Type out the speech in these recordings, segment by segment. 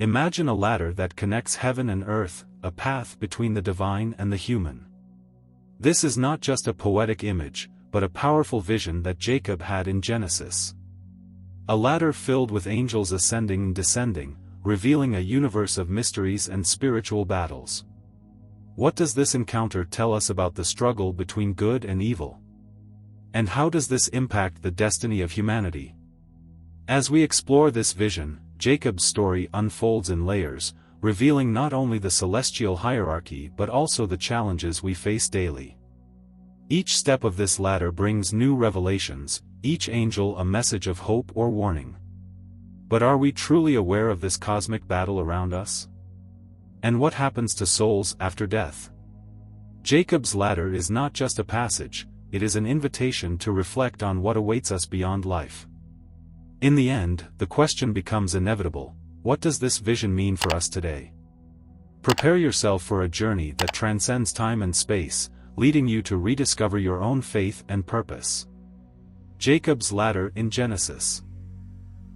Imagine a ladder that connects heaven and earth, a path between the divine and the human. This is not just a poetic image, but a powerful vision that Jacob had in Genesis. A ladder filled with angels ascending and descending, revealing a universe of mysteries and spiritual battles. What does this encounter tell us about the struggle between good and evil? And how does this impact the destiny of humanity? As we explore this vision, Jacob's story unfolds in layers, revealing not only the celestial hierarchy but also the challenges we face daily. Each step of this ladder brings new revelations, each angel a message of hope or warning. But are we truly aware of this cosmic battle around us? And what happens to souls after death? Jacob's ladder is not just a passage, it is an invitation to reflect on what awaits us beyond life. In the end, the question becomes inevitable: what does this vision mean for us today? Prepare yourself for a journey that transcends time and space, leading you to rediscover your own faith and purpose. Jacob's ladder in Genesis.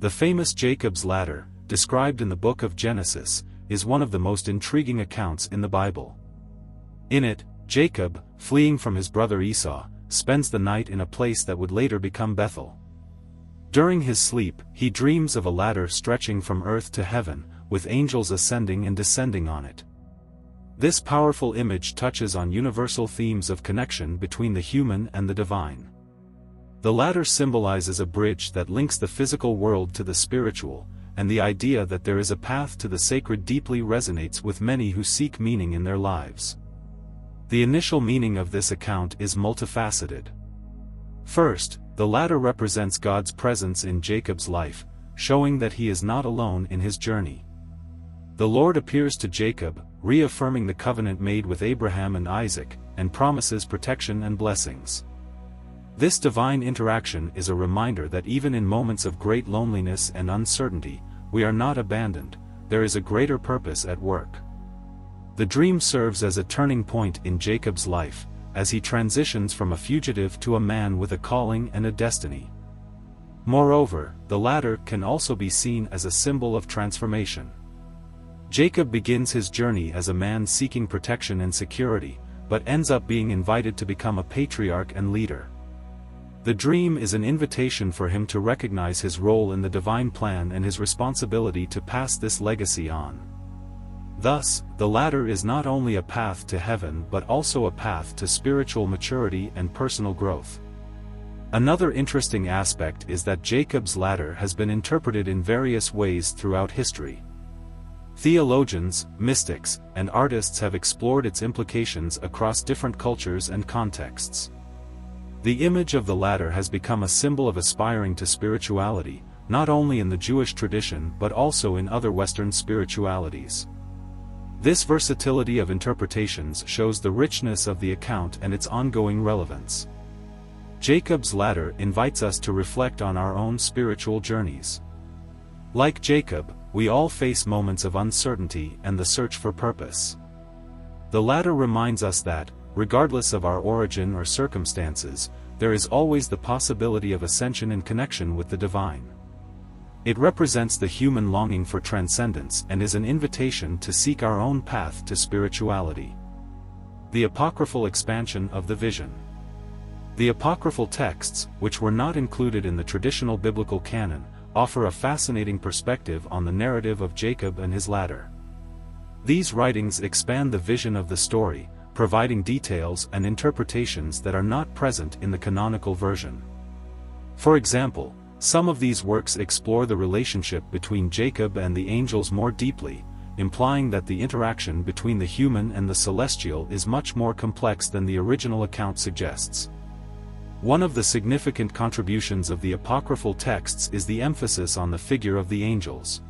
The famous Jacob's ladder, described in the book of Genesis, is one of the most intriguing accounts in the Bible. In it, Jacob, fleeing from his brother Esau, spends the night in a place that would later become Bethel. During his sleep, he dreams of a ladder stretching from earth to heaven, with angels ascending and descending on it. This powerful image touches on universal themes of connection between the human and the divine. The ladder symbolizes a bridge that links the physical world to the spiritual, and the idea that there is a path to the sacred deeply resonates with many who seek meaning in their lives. The initial meaning of this account is multifaceted. First, the ladder represents God's presence in Jacob's life, showing that he is not alone in his journey. The Lord appears to Jacob, reaffirming the covenant made with Abraham and Isaac, and promises protection and blessings. This divine interaction is a reminder that even in moments of great loneliness and uncertainty, we are not abandoned, there is a greater purpose at work. The dream serves as a turning point in Jacob's life, as he transitions from a fugitive to a man with a calling and a destiny. Moreover, the ladder can also be seen as a symbol of transformation. Jacob begins his journey as a man seeking protection and security, but ends up being invited to become a patriarch and leader. The dream is an invitation for him to recognize his role in the divine plan and his responsibility to pass this legacy on. Thus, the ladder is not only a path to heaven but also a path to spiritual maturity and personal growth. Another interesting aspect is that Jacob's ladder has been interpreted in various ways throughout history. Theologians, mystics, and artists have explored its implications across different cultures and contexts. The image of the ladder has become a symbol of aspiring to spirituality, not only in the Jewish tradition but also in other Western spiritualities. This versatility of interpretations shows the richness of the account and its ongoing relevance. Jacob's ladder invites us to reflect on our own spiritual journeys. Like Jacob, we all face moments of uncertainty and the search for purpose. The ladder reminds us that, regardless of our origin or circumstances, there is always the possibility of ascension and connection with the divine. It represents the human longing for transcendence and is an invitation to seek our own path to spirituality. The apocryphal expansion of the vision. The apocryphal texts, which were not included in the traditional biblical canon, offer a fascinating perspective on the narrative of Jacob and his ladder. These writings expand the vision of the story, providing details and interpretations that are not present in the canonical version. For example, some of these works explore the relationship between Jacob and the angels more deeply, implying that the interaction between the human and the celestial is much more complex than the original account suggests. One of the significant contributions of the apocryphal texts is the emphasis on the figure of the angels.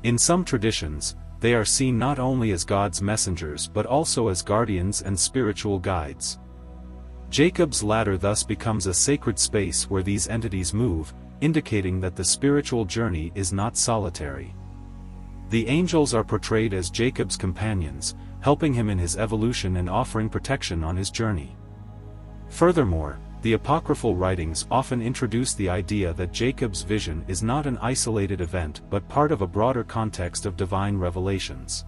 In some traditions, they are seen not only as God's messengers but also as guardians and spiritual guides. Jacob's ladder thus becomes a sacred space where these entities move, indicating that the spiritual journey is not solitary. The angels are portrayed as Jacob's companions, helping him in his evolution and offering protection on his journey. Furthermore, The apocryphal writings often introduce the idea that Jacob's vision is not an isolated event but part of a broader context of divine revelations.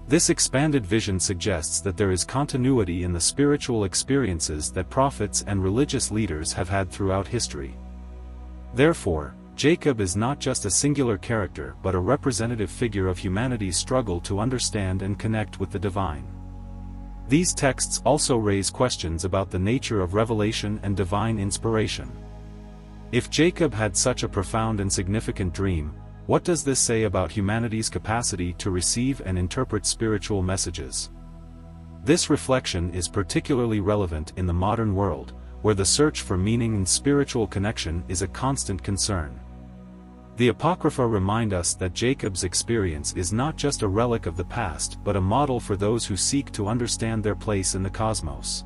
This expanded vision suggests that there is continuity in the spiritual experiences that prophets and religious leaders have had throughout history. Therefore, Jacob is not just a singular character but a representative figure of humanity's struggle to understand and connect with the divine. These texts also raise questions about the nature of revelation and divine inspiration. If Jacob had such a profound and significant dream, what does this say about humanity's capacity to receive and interpret spiritual messages? This reflection is particularly relevant in the modern world, where the search for meaning and spiritual connection is a constant concern. The Apocrypha remind us that Jacob's experience is not just a relic of the past but a model for those who seek to understand their place in the cosmos.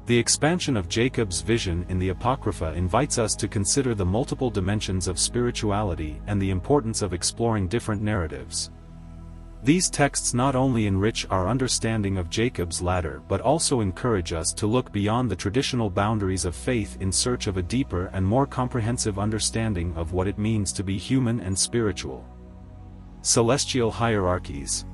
The expansion of Jacob's vision in the Apocrypha invites us to consider the multiple dimensions of spirituality and the importance of exploring different narratives. These texts not only enrich our understanding of Jacob's ladder but also encourage us to look beyond the traditional boundaries of faith in search of a deeper and more comprehensive understanding of what it means to be human and spiritual. Celestial hierarchies.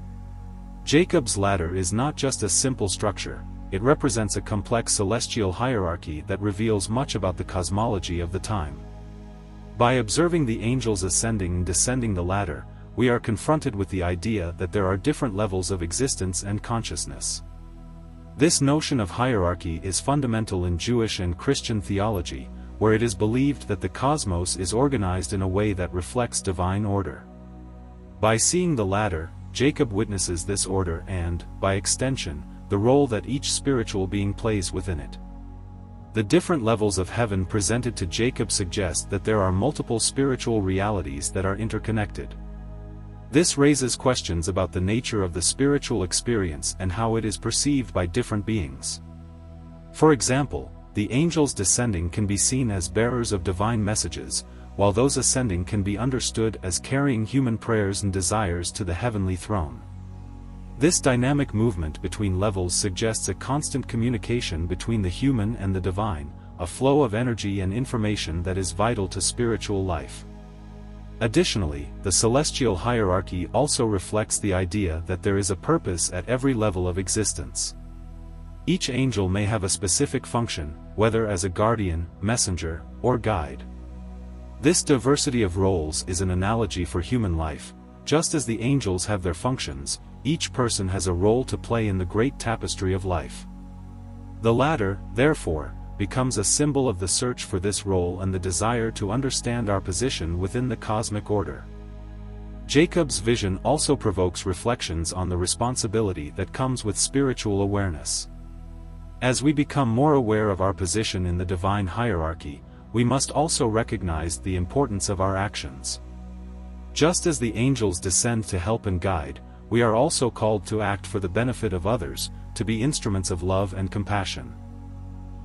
Jacob's ladder is not just a simple structure, it represents a complex celestial hierarchy that reveals much about the cosmology of the time. By observing the angels ascending and descending the ladder, we are confronted with the idea that there are different levels of existence and consciousness. This notion of hierarchy is fundamental in Jewish and Christian theology, where it is believed that the cosmos is organized in a way that reflects divine order. By seeing the ladder, Jacob witnesses this order and, by extension, the role that each spiritual being plays within it. The different levels of heaven presented to Jacob suggest that there are multiple spiritual realities that are interconnected. This raises questions about the nature of the spiritual experience and how it is perceived by different beings. For example, the angels descending can be seen as bearers of divine messages, while those ascending can be understood as carrying human prayers and desires to the heavenly throne. This dynamic movement between levels suggests a constant communication between the human and the divine, a flow of energy and information that is vital to spiritual life. Additionally, the celestial hierarchy also reflects the idea that there is a purpose at every level of existence. Each angel may have a specific function, whether as a guardian, messenger, or guide. This diversity of roles is an analogy for human life. Just as the angels have their functions, each person has a role to play in the great tapestry of life. The ladder, therefore, becomes a symbol of the search for this role and the desire to understand our position within the cosmic order. Jacob's vision also provokes reflections on the responsibility that comes with spiritual awareness. As we become more aware of our position in the divine hierarchy, we must also recognize the importance of our actions. Just as the angels descend to help and guide, we are also called to act for the benefit of others, to be instruments of love and compassion.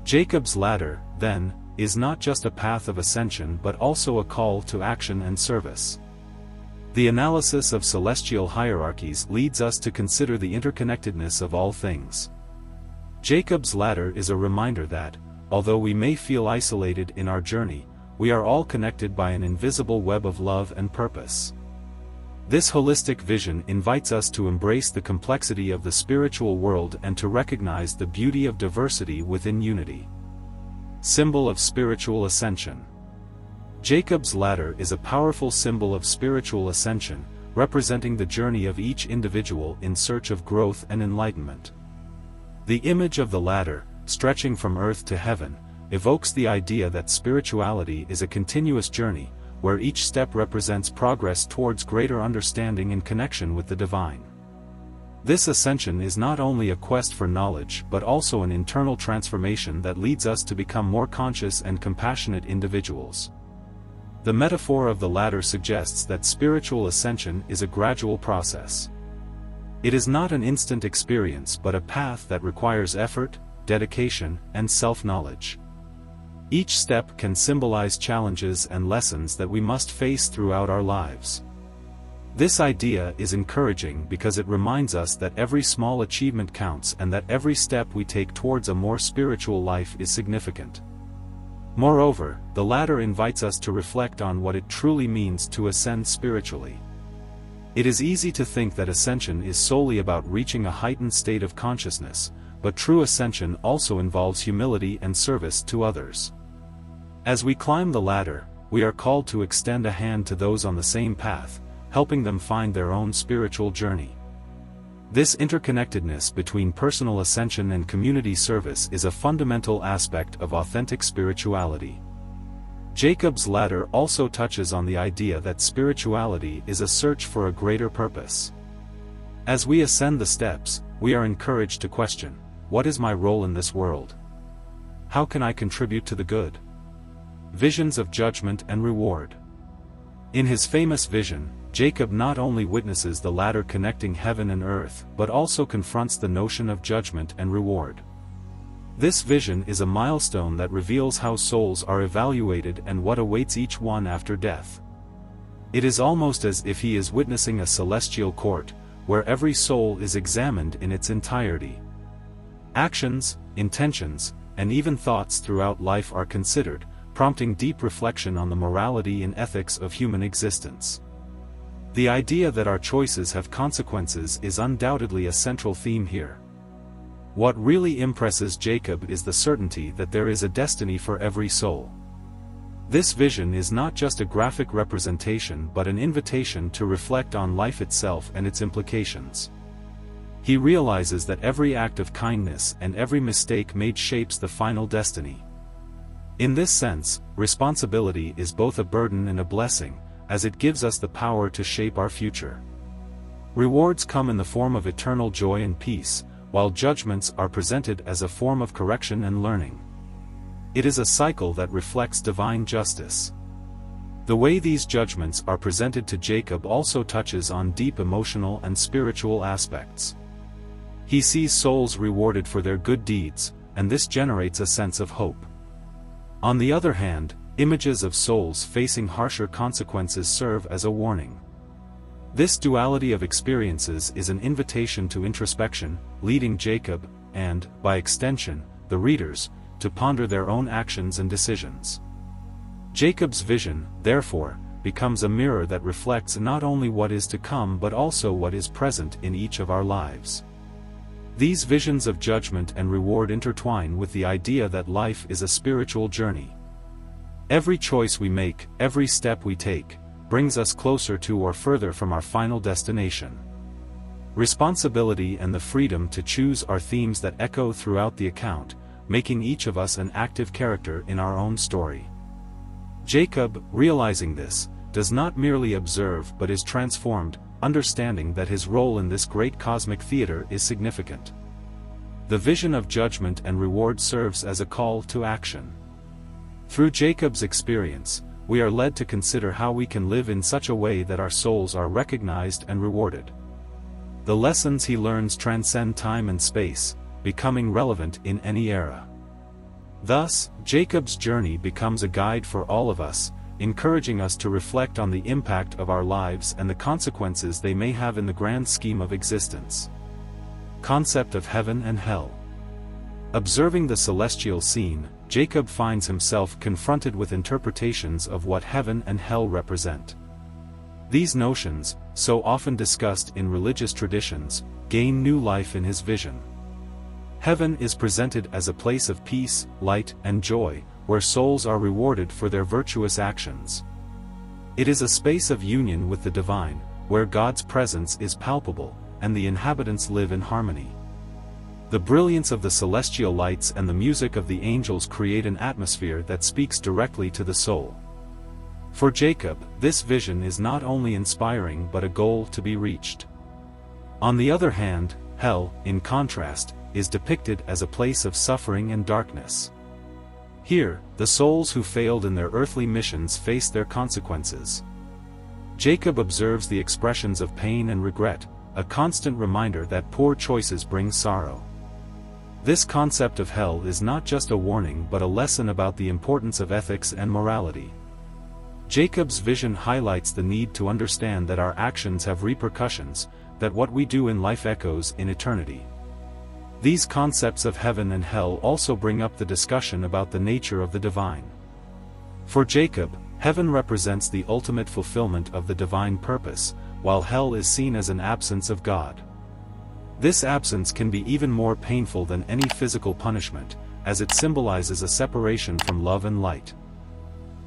Jacob's ladder, then, is not just a path of ascension but also a call to action and service. The analysis of celestial hierarchies leads us to consider the interconnectedness of all things. Jacob's ladder is a reminder that, although we may feel isolated in our journey, we are all connected by an invisible web of love and purpose. This holistic vision invites us to embrace the complexity of the spiritual world and to recognize the beauty of diversity within unity. Symbol of spiritual ascension. Jacob's ladder is a powerful symbol of spiritual ascension, representing the journey of each individual in search of growth and enlightenment. The image of the ladder, stretching from earth to heaven, evokes the idea that spirituality is a continuous journey, where each step represents progress towards greater understanding and connection with the divine. This ascension is not only a quest for knowledge but also an internal transformation that leads us to become more conscious and compassionate individuals. The metaphor of the ladder suggests that spiritual ascension is a gradual process. It is not an instant experience but a path that requires effort, dedication, and self-knowledge. Each step can symbolize challenges and lessons that we must face throughout our lives. This idea is encouraging because it reminds us that every small achievement counts and that every step we take towards a more spiritual life is significant. Moreover, the ladder invites us to reflect on what it truly means to ascend spiritually. It is easy to think that ascension is solely about reaching a heightened state of consciousness, but true ascension also involves humility and service to others. As we climb the ladder, we are called to extend a hand to those on the same path, helping them find their own spiritual journey. This interconnectedness between personal ascension and community service is a fundamental aspect of authentic spirituality. Jacob's ladder also touches on the idea that spirituality is a search for a greater purpose. As we ascend the steps, we are encouraged to question, what is my role in this world? How can I contribute to the good? Visions of judgment and reward. In his famous vision, Jacob not only witnesses the ladder connecting heaven and earth but also confronts the notion of judgment and reward. This vision is a milestone that reveals how souls are evaluated and what awaits each one after death. It is almost as if he is witnessing a celestial court, where every soul is examined in its entirety. Actions, intentions, and even thoughts throughout life are considered, prompting deep reflection on the morality and ethics of human existence. The idea that our choices have consequences is undoubtedly a central theme here. What really impresses Jacob is the certainty that there is a destiny for every soul. This vision is not just a graphic representation but an invitation to reflect on life itself and its implications. He realizes that every act of kindness and every mistake made shapes the final destiny. In this sense, responsibility is both a burden and a blessing, as it gives us the power to shape our future. Rewards come in the form of eternal joy and peace, while judgments are presented as a form of correction and learning. It is a cycle that reflects divine justice. The way these judgments are presented to Jacob also touches on deep emotional and spiritual aspects. He sees souls rewarded for their good deeds, and this generates a sense of hope. On the other hand, images of souls facing harsher consequences serve as a warning. This duality of experiences is an invitation to introspection, leading Jacob, and, by extension, the readers, to ponder their own actions and decisions. Jacob's vision, therefore, becomes a mirror that reflects not only what is to come but also what is present in each of our lives. These visions of judgment and reward intertwine with the idea that life is a spiritual journey. Every choice we make, every step we take, brings us closer to or further from our final destination. Responsibility and the freedom to choose are themes that echo throughout the account, making each of us an active character in our own story. Jacob, realizing this, does not merely observe but is transformed, understanding that his role in this great cosmic theater is significant. The vision of judgment and reward serves as a call to action. Through Jacob's experience, we are led to consider how we can live in such a way that our souls are recognized and rewarded. The lessons he learns transcend time and space, becoming relevant in any era. Thus, Jacob's journey becomes a guide for all of us, encouraging us to reflect on the impact of our lives and the consequences they may have in the grand scheme of existence. Concept of heaven and hell. Observing the celestial scene, Jacob finds himself confronted with interpretations of what heaven and hell represent. These notions, so often discussed in religious traditions, gain new life in his vision. Heaven is presented as a place of peace, light, and joy, where souls are rewarded for their virtuous actions. It is a space of union with the divine, where God's presence is palpable, and the inhabitants live in harmony. The brilliance of the celestial lights and the music of the angels create an atmosphere that speaks directly to the soul. For Jacob, this vision is not only inspiring but a goal to be reached. On the other hand, hell, in contrast, is depicted as a place of suffering and darkness. Here, the souls who failed in their earthly missions face their consequences. Jacob observes the expressions of pain and regret, a constant reminder that poor choices bring sorrow. This concept of hell is not just a warning but a lesson about the importance of ethics and morality. Jacob's vision highlights the need to understand that our actions have repercussions, that what we do in life echoes in eternity. These concepts of heaven and hell also bring up the discussion about the nature of the divine. For Jacob, heaven represents the ultimate fulfillment of the divine purpose, while hell is seen as an absence of God. This absence can be even more painful than any physical punishment, as it symbolizes a separation from love and light.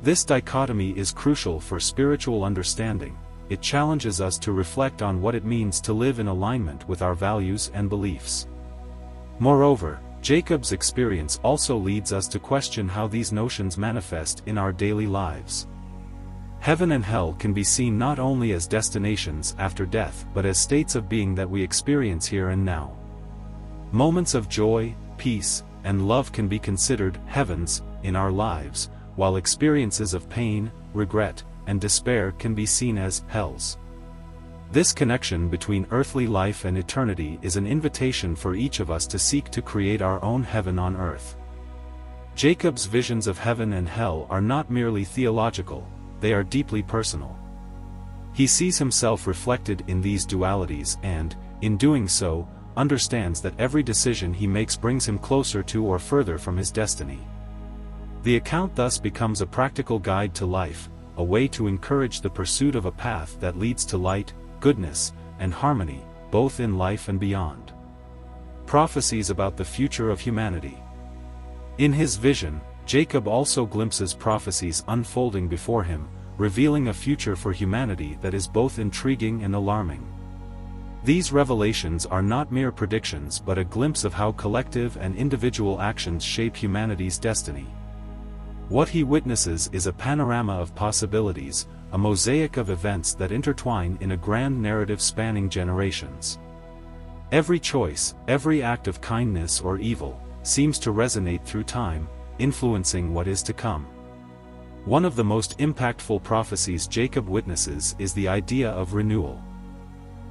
This dichotomy is crucial for spiritual understanding. It challenges us to reflect on what it means to live in alignment with our values and beliefs. Moreover, Jacob's experience also leads us to question how these notions manifest in our daily lives. Heaven and hell can be seen not only as destinations after death but as states of being that we experience here and now. Moments of joy, peace, and love can be considered heavens in our lives, while experiences of pain, regret, and despair can be seen as hells. This connection between earthly life and eternity is an invitation for each of us to seek to create our own heaven on earth. Jacob's visions of heaven and hell are not merely theological, they are deeply personal. He sees himself reflected in these dualities and, in doing so, understands that every decision he makes brings him closer to or further from his destiny. The account thus becomes a practical guide to life, a way to encourage the pursuit of a path that leads to light, goodness, and harmony, both in life and beyond. Prophecies about the future of humanity. In his vision, Jacob also glimpses prophecies unfolding before him, revealing a future for humanity that is both intriguing and alarming. These revelations are not mere predictions but a glimpse of how collective and individual actions shape humanity's destiny. What he witnesses is a panorama of possibilities, a mosaic of events that intertwine in a grand narrative spanning generations. Every choice, every act of kindness or evil, seems to resonate through time, influencing what is to come. One of the most impactful prophecies Jacob witnesses is the idea of renewal.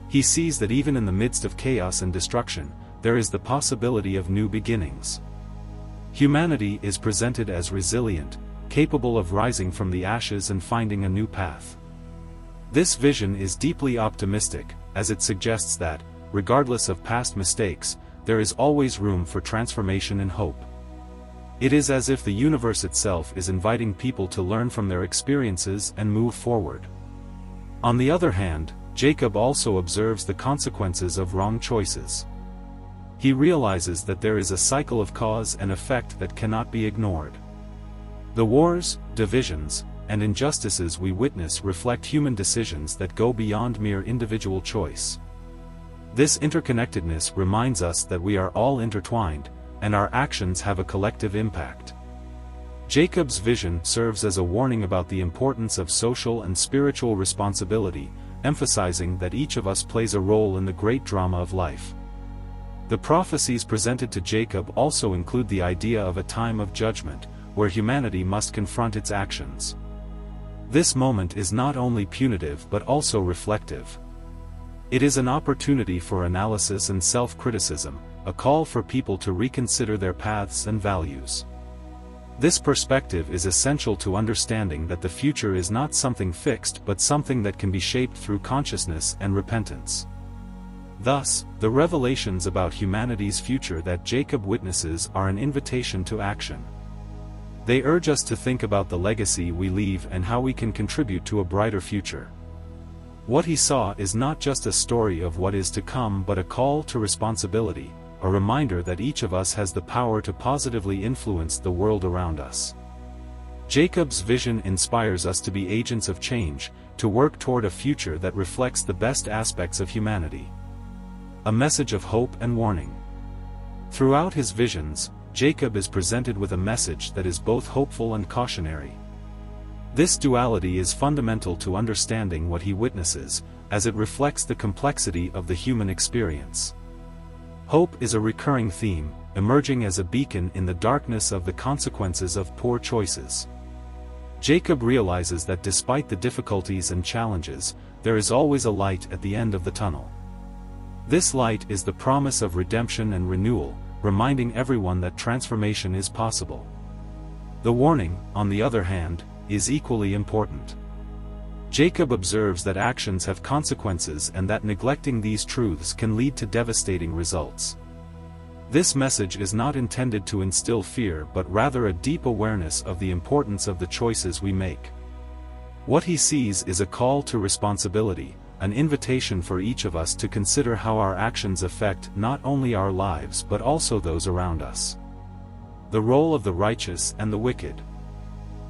He sees that even in the midst of chaos and destruction, there is the possibility of new beginnings. Humanity is presented as resilient, capable of rising from the ashes and finding a new path. This vision is deeply optimistic, as it suggests that, regardless of past mistakes, there is always room for transformation and hope. It is as if the universe itself is inviting people to learn from their experiences and move forward. On the other hand, Jacob also observes the consequences of wrong choices. He realizes that there is a cycle of cause and effect that cannot be ignored. The wars, divisions, and injustices we witness reflect human decisions that go beyond mere individual choice. This interconnectedness reminds us that we are all intertwined, and our actions have a collective impact. Jacob's vision serves as a warning about the importance of social and spiritual responsibility, emphasizing that each of us plays a role in the great drama of life. The prophecies presented to Jacob also include the idea of a time of judgment, where humanity must confront its actions. This moment is not only punitive but also reflective. It is an opportunity for analysis and self-criticism, a call for people to reconsider their paths and values. This perspective is essential to understanding that the future is not something fixed but something that can be shaped through consciousness and repentance. Thus, the revelations about humanity's future that Jacob witnesses are an invitation to action. They urge us to think about the legacy we leave and how we can contribute to a brighter future. What he saw is not just a story of what is to come but a call to responsibility, a reminder that each of us has the power to positively influence the world around us. Jacob's vision inspires us to be agents of change, to work toward a future that reflects the best aspects of humanity. A message of hope and warning. Throughout his visions, Jacob is presented with a message that is both hopeful and cautionary. This duality is fundamental to understanding what he witnesses, as it reflects the complexity of the human experience. Hope is a recurring theme, emerging as a beacon in the darkness of the consequences of poor choices. Jacob realizes that despite the difficulties and challenges, there is always a light at the end of the tunnel. This light is the promise of redemption and renewal, reminding everyone that transformation is possible. The warning, on the other hand, is equally important. Jacob observes that actions have consequences and that neglecting these truths can lead to devastating results. This message is not intended to instill fear but rather a deep awareness of the importance of the choices we make. What he sees is a call to responsibility, an invitation for each of us to consider how our actions affect not only our lives but also those around us. The role of the righteous and the wicked.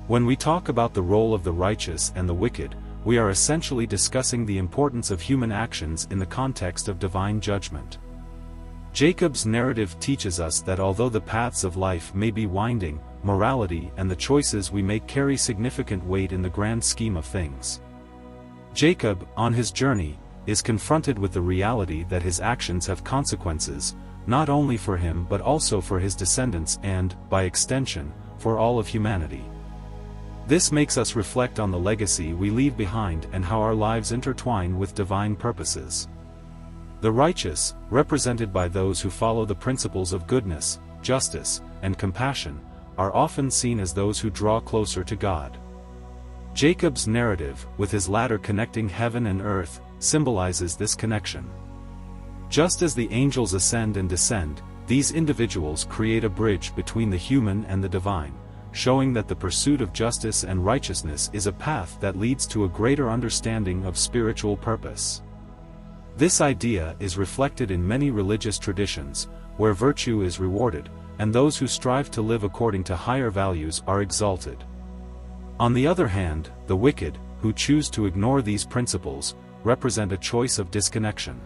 When we talk about the role of the righteous and the wicked, we are essentially discussing the importance of human actions in the context of divine judgment. Jacob's narrative teaches us that although the paths of life may be winding, morality and the choices we make carry significant weight in the grand scheme of things. Jacob, on his journey, is confronted with the reality that his actions have consequences, not only for him but also for his descendants and, by extension, for all of humanity. This makes us reflect on the legacy we leave behind and how our lives intertwine with divine purposes. The righteous, represented by those who follow the principles of goodness, justice, and compassion, are often seen as those who draw closer to God. Jacob's narrative, with his ladder connecting heaven and earth, symbolizes this connection. Just as the angels ascend and descend, these individuals create a bridge between the human and the divine, showing that the pursuit of justice and righteousness is a path that leads to a greater understanding of spiritual purpose. This idea is reflected in many religious traditions, where virtue is rewarded, and those who strive to live according to higher values are exalted. On the other hand, the wicked, who choose to ignore these principles, represent a choice of disconnection.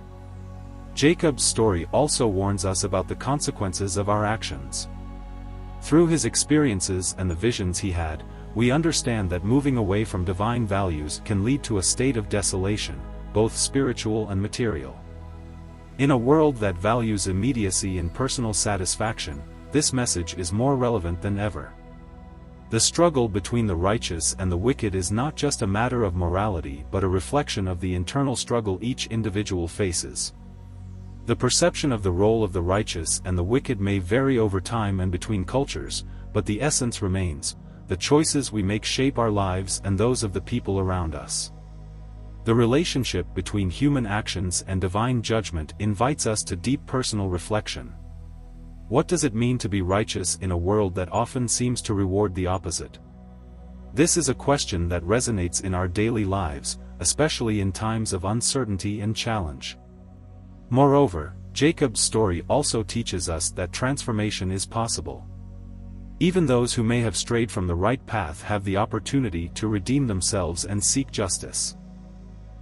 Jacob's story also warns us about the consequences of our actions. Through his experiences and the visions he had, we understand that moving away from divine values can lead to a state of desolation, both spiritual and material. In a world that values immediacy and personal satisfaction, this message is more relevant than ever. The struggle between the righteous and the wicked is not just a matter of morality but a reflection of the internal struggle each individual faces. The perception of the role of the righteous and the wicked may vary over time and between cultures, but the essence remains: the choices we make shape our lives and those of the people around us. The relationship between human actions and divine judgment invites us to deep personal reflection. What does it mean to be righteous in a world that often seems to reward the opposite? This is a question that resonates in our daily lives, especially in times of uncertainty and challenge. Moreover, Jacob's story also teaches us that transformation is possible. Even those who may have strayed from the right path have the opportunity to redeem themselves and seek justice.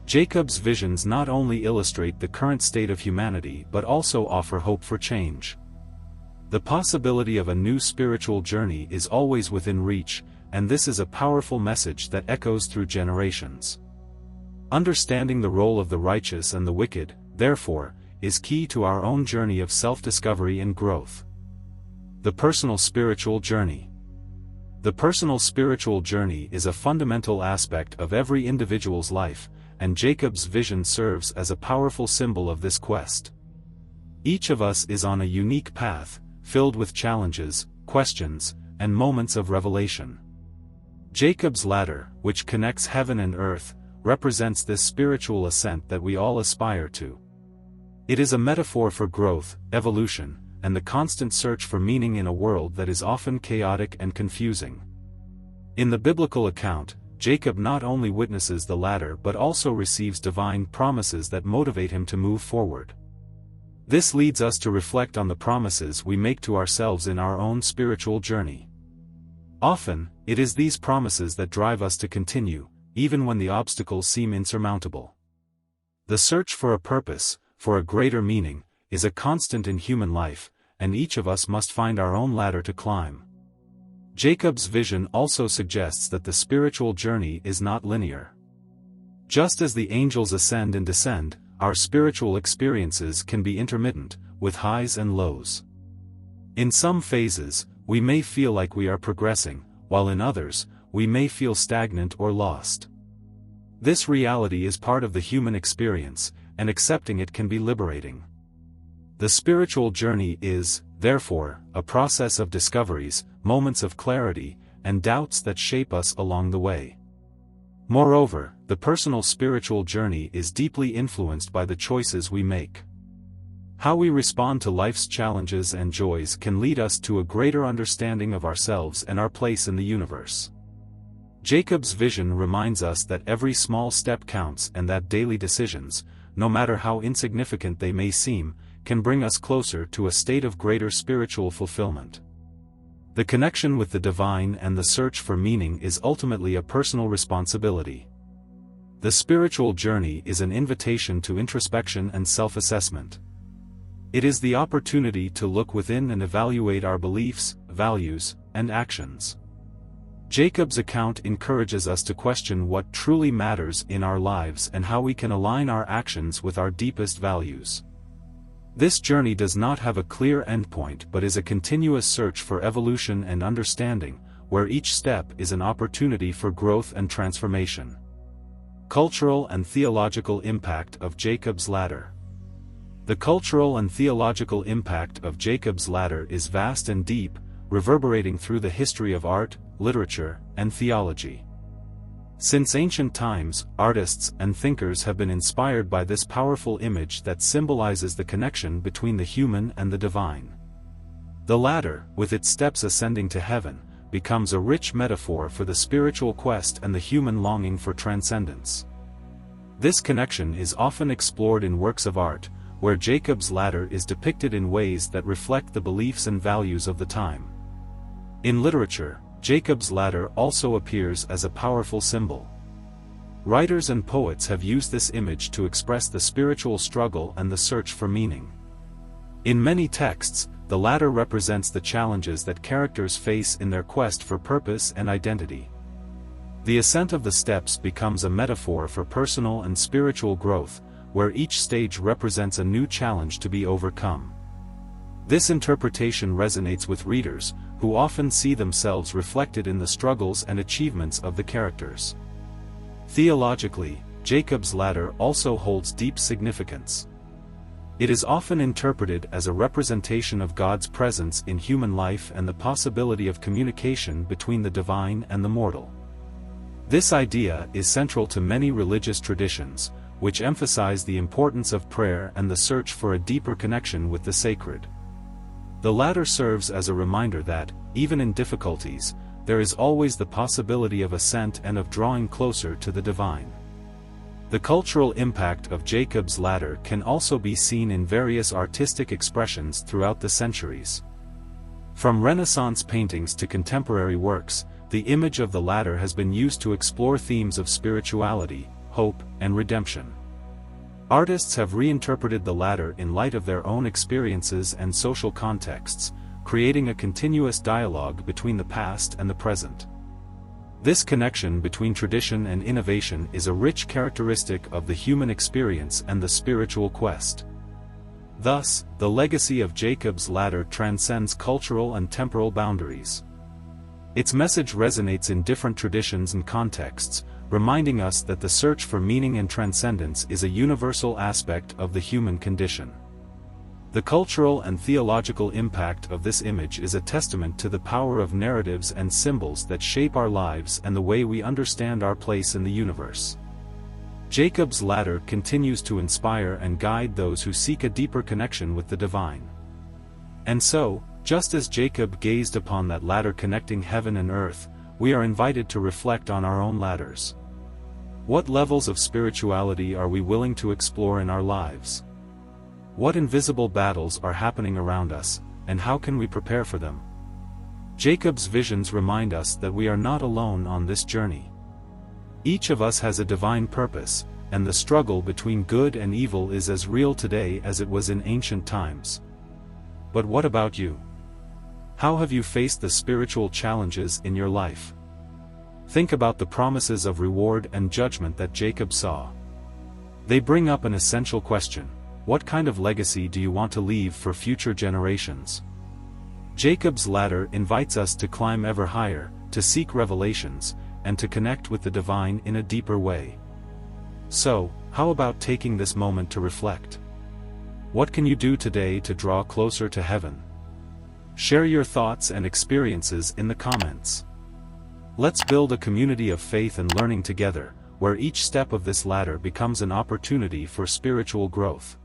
Jacob's visions not only illustrate the current state of humanity but also offer hope for change. The possibility of a new spiritual journey is always within reach, and this is a powerful message that echoes through generations. Understanding the role of the righteous and the wicked, therefore, is key to our own journey of self-discovery and growth. The personal spiritual journey. The personal spiritual journey is a fundamental aspect of every individual's life, and Jacob's vision serves as a powerful symbol of this quest. Each of us is on a unique path, filled with challenges, questions, and moments of revelation. Jacob's ladder, which connects heaven and earth, represents this spiritual ascent that we all aspire to. It is a metaphor for growth, evolution, and the constant search for meaning in a world that is often chaotic and confusing. In the biblical account, Jacob not only witnesses the ladder but also receives divine promises that motivate him to move forward. This leads us to reflect on the promises we make to ourselves in our own spiritual journey. Often, it is these promises that drive us to continue, even when the obstacles seem insurmountable. The search for a purpose, for a greater meaning, is a constant in human life, and each of us must find our own ladder to climb. Jacob's vision also suggests that the spiritual journey is not linear. Just as the angels ascend and descend, our spiritual experiences can be intermittent, with highs and lows. In some phases, we may feel like we are progressing, while in others, we may feel stagnant or lost. This reality is part of the human experience, and accepting it can be liberating. The spiritual journey is, therefore, a process of discoveries, moments of clarity, and doubts that shape us along the way. Moreover, the personal spiritual journey is deeply influenced by the choices we make. How we respond to life's challenges and joys can lead us to a greater understanding of ourselves and our place in the universe. Jacob's vision reminds us that every small step counts and that daily decisions, no matter how insignificant they may seem, can bring us closer to a state of greater spiritual fulfillment. The connection with the divine and the search for meaning is ultimately a personal responsibility. The spiritual journey is an invitation to introspection and self-assessment. It is the opportunity to look within and evaluate our beliefs, values, and actions. Jacob's account encourages us to question what truly matters in our lives and how we can align our actions with our deepest values. This journey does not have a clear endpoint but is a continuous search for evolution and understanding, where each step is an opportunity for growth and transformation. Cultural and theological impact of Jacob's ladder. The cultural and theological impact of Jacob's ladder is vast and deep, reverberating through the history of art, literature, and theology. Since ancient times, artists and thinkers have been inspired by this powerful image that symbolizes the connection between the human and the divine. The ladder, with its steps ascending to heaven, becomes a rich metaphor for the spiritual quest and the human longing for transcendence. This connection is often explored in works of art, where Jacob's ladder is depicted in ways that reflect the beliefs and values of the time. In literature, Jacob's ladder also appears as a powerful symbol. Writers and poets have used this image to express the spiritual struggle and the search for meaning. In many texts, the ladder represents the challenges that characters face in their quest for purpose and identity. The ascent of the steps becomes a metaphor for personal and spiritual growth, where each stage represents a new challenge to be overcome. This interpretation resonates with readers, who often see themselves reflected in the struggles and achievements of the characters. Theologically, Jacob's ladder also holds deep significance. It is often interpreted as a representation of God's presence in human life and the possibility of communication between the divine and the mortal. This idea is central to many religious traditions, which emphasize the importance of prayer and the search for a deeper connection with the sacred. The ladder serves as a reminder that, even in difficulties, there is always the possibility of ascent and of drawing closer to the divine. The cultural impact of Jacob's ladder can also be seen in various artistic expressions throughout the centuries. From Renaissance paintings to contemporary works, the image of the ladder has been used to explore themes of spirituality, hope, and redemption. Artists have reinterpreted the ladder in light of their own experiences and social contexts, creating a continuous dialogue between the past and the present. This connection between tradition and innovation is a rich characteristic of the human experience and the spiritual quest. Thus, the legacy of Jacob's ladder transcends cultural and temporal boundaries. Its message resonates in different traditions and contexts, reminding us that the search for meaning and transcendence is a universal aspect of the human condition. The cultural and theological impact of this image is a testament to the power of narratives and symbols that shape our lives and the way we understand our place in the universe. Jacob's ladder continues to inspire and guide those who seek a deeper connection with the divine. And so, just as Jacob gazed upon that ladder connecting heaven and earth, we are invited to reflect on our own ladders. What levels of spirituality are we willing to explore in our lives? What invisible battles are happening around us, and how can we prepare for them? Jacob's visions remind us that we are not alone on this journey. Each of us has a divine purpose, and the struggle between good and evil is as real today as it was in ancient times. But what about you? How have you faced the spiritual challenges in your life? Think about the promises of reward and judgment that Jacob saw. They bring up an essential question: what kind of legacy do you want to leave for future generations? Jacob's ladder invites us to climb ever higher, to seek revelations, and to connect with the divine in a deeper way. So, how about taking this moment to reflect? What can you do today to draw closer to heaven? Share your thoughts and experiences in the comments. Let's build a community of faith and learning together, where each step of this ladder becomes an opportunity for spiritual growth.